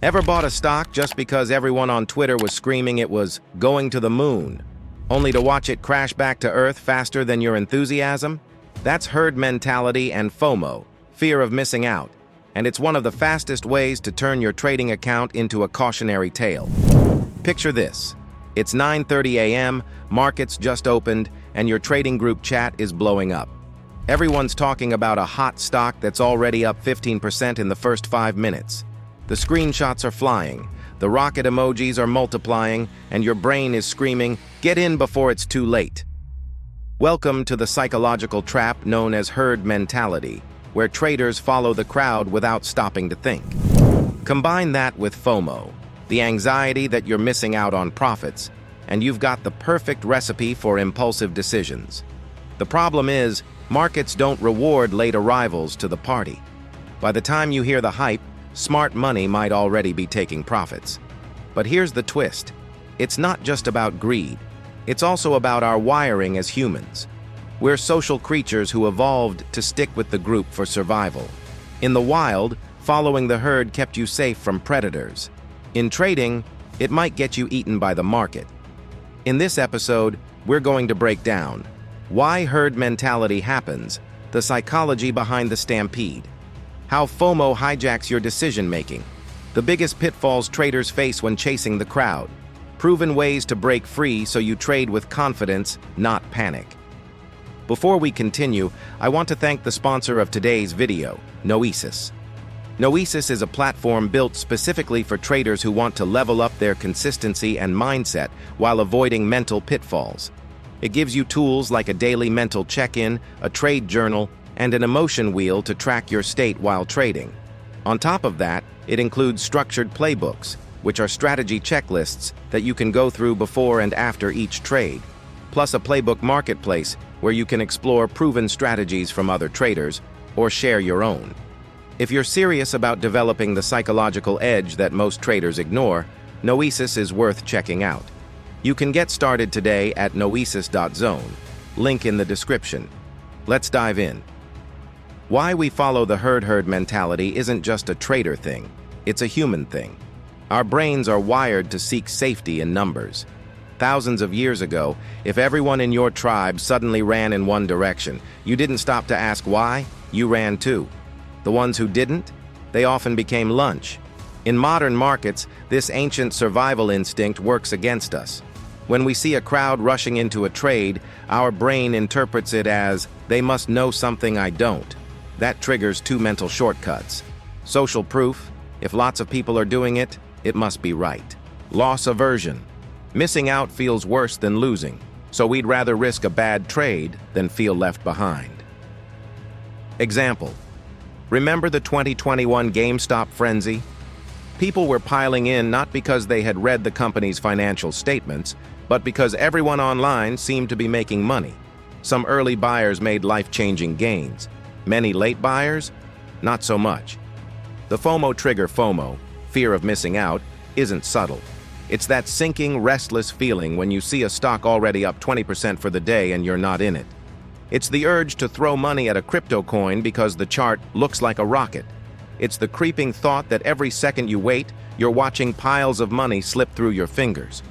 Ever bought a stock just because everyone on Twitter was screaming it was going to the moon, only to watch it crash back to Earth faster than your enthusiasm? That's herd mentality and FOMO, fear of missing out, and it's one of the fastest ways to turn your trading account into a cautionary tale. Picture this. It's 9:30 a.m., markets just opened, and your trading group chat is blowing up. Everyone's talking about a hot stock that's already up 15% in the first 5 minutes. The screenshots are flying, the rocket emojis are multiplying, and your brain is screaming, "Get in before it's too late." Welcome to the psychological trap known as herd mentality, where traders follow the crowd without stopping to think. Combine that with FOMO, the anxiety that you're missing out on profits, and you've got the perfect recipe for impulsive decisions. The problem is, markets don't reward late arrivals to the party. By the time you hear the hype, smart money might already be taking profits. But here's the twist. It's not just about greed. It's also about our wiring as humans. We're social creatures who evolved to stick with the group for survival. In the wild, following the herd kept you safe from predators. In trading, it might get you eaten by the market. In this episode, we're going to break down why herd mentality happens, the psychology behind the stampede, how FOMO hijacks your decision-making, the biggest pitfalls traders face when chasing the crowd, proven ways to break free so you trade with confidence, not panic. Before we continue, I want to thank the sponsor of today's video, Noesis. Noesis is a platform built specifically for traders who want to level up their consistency and mindset while avoiding mental pitfalls. It gives you tools like a daily mental check-in, a trade journal, and an emotion wheel to track your state while trading. On top of that, it includes structured playbooks, which are strategy checklists that you can go through before and after each trade, plus a playbook marketplace where you can explore proven strategies from other traders or share your own. If you're serious about developing the psychological edge that most traders ignore, Noesis is worth checking out. You can get started today at noesis.zone, link in the description. Let's dive in. Why we follow the herd mentality isn't just a trader thing, it's a human thing. Our brains are wired to seek safety in numbers. Thousands of years ago, if everyone in your tribe suddenly ran in one direction, you didn't stop to ask why, you ran too. The ones who didn't, they often became lunch. In modern markets, this ancient survival instinct works against us. When we see a crowd rushing into a trade, our brain interprets it as, they must know something I don't. That triggers two mental shortcuts. Social proof, if lots of people are doing it, it must be right. Loss aversion. Missing out feels worse than losing, so we'd rather risk a bad trade than feel left behind. Example. Remember the 2021 GameStop frenzy? People were piling in not because they had read the company's financial statements, but because everyone online seemed to be making money. Some early buyers made life-changing gains. Many late buyers? Not so much. The FOMO trigger, FOMO, fear of missing out, isn't subtle. It's that sinking, restless feeling when you see a stock already up 20% for the day and you're not in it. It's the urge to throw money at a crypto coin because the chart looks like a rocket. It's the creeping thought that every second you wait, you're watching piles of money slip through your fingers.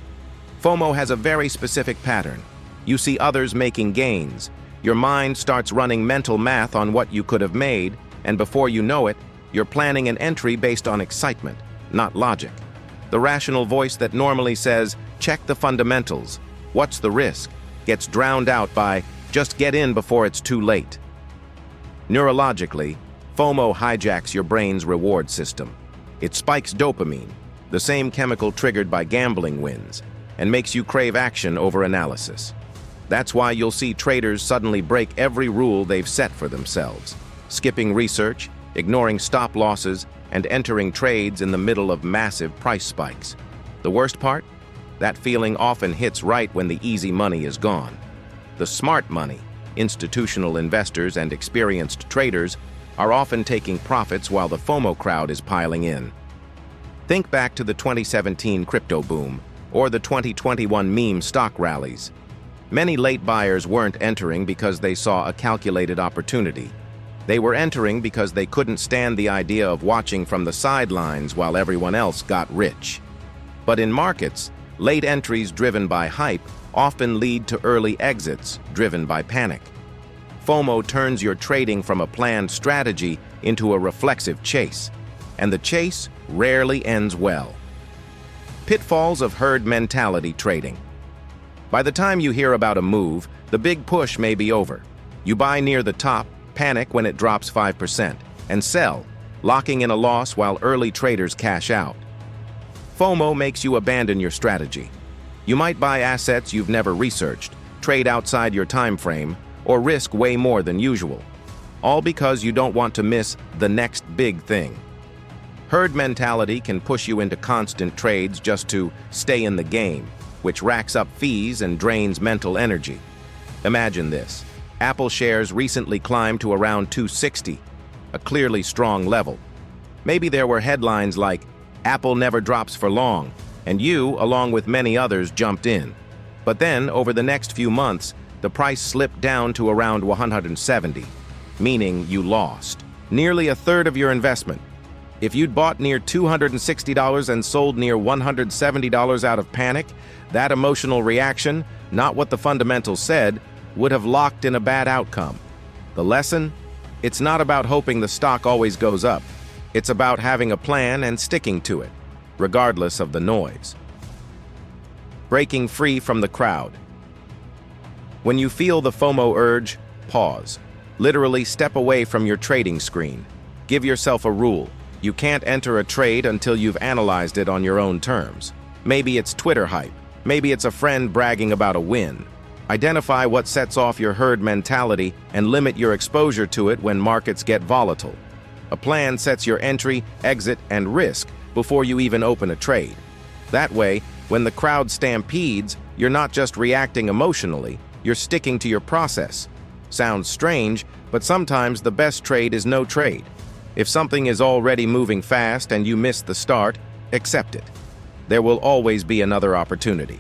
FOMO has a very specific pattern. You see others making gains. Your mind starts running mental math on what you could have made, and before you know it, you're planning an entry based on excitement, not logic. The rational voice that normally says, check the fundamentals, what's the risk, gets drowned out by, just get in before it's too late. Neurologically, FOMO hijacks your brain's reward system. It spikes dopamine, the same chemical triggered by gambling wins, and makes you crave action over analysis. That's why you'll see traders suddenly break every rule they've set for themselves, skipping research, ignoring stop losses, and entering trades in the middle of massive price spikes. The worst part? That feeling often hits right when the easy money is gone. The smart money, institutional investors and experienced traders, are often taking profits while the FOMO crowd is piling in. Think back to the 2017 crypto boom, or the 2021 meme stock rallies. Many late buyers weren't entering because they saw a calculated opportunity. They were entering because they couldn't stand the idea of watching from the sidelines while everyone else got rich. But in markets, late entries driven by hype often lead to early exits driven by panic. FOMO turns your trading from a planned strategy into a reflexive chase, and the chase rarely ends well. Pitfalls of herd mentality trading. By the time you hear about a move, the big push may be over. You buy near the top, panic when it drops 5%, and sell, locking in a loss while early traders cash out. FOMO makes you abandon your strategy. You might buy assets you've never researched, trade outside your time frame, or risk way more than usual, all because you don't want to miss the next big thing. Herd mentality can push you into constant trades just to stay in the game, which racks up fees and drains mental energy. Imagine this. Apple shares recently climbed to around 260, a clearly strong level. Maybe there were headlines like, "Apple never drops for long," and you, along with many others, jumped in. But then, over the next few months, the price slipped down to around 170, meaning you lost nearly a third of your investment. If you'd bought near $260 and sold near $170 out of panic, that emotional reaction, not what the fundamentals said, would have locked in a bad outcome. The lesson? It's not about hoping the stock always goes up. It's about having a plan and sticking to it, regardless of the noise. Breaking free from the crowd. When you feel the FOMO urge, pause. Literally step away from your trading screen. Give yourself a rule. You can't enter a trade until you've analyzed it on your own terms. Maybe it's Twitter hype. Maybe it's a friend bragging about a win. Identify what sets off your herd mentality and limit your exposure to it when markets get volatile. A plan sets your entry, exit, and risk before you even open a trade. That way, when the crowd stampedes, you're not just reacting emotionally, you're sticking to your process. Sounds strange, but sometimes the best trade is no trade. If something is already moving fast and you miss the start, accept it. There will always be another opportunity.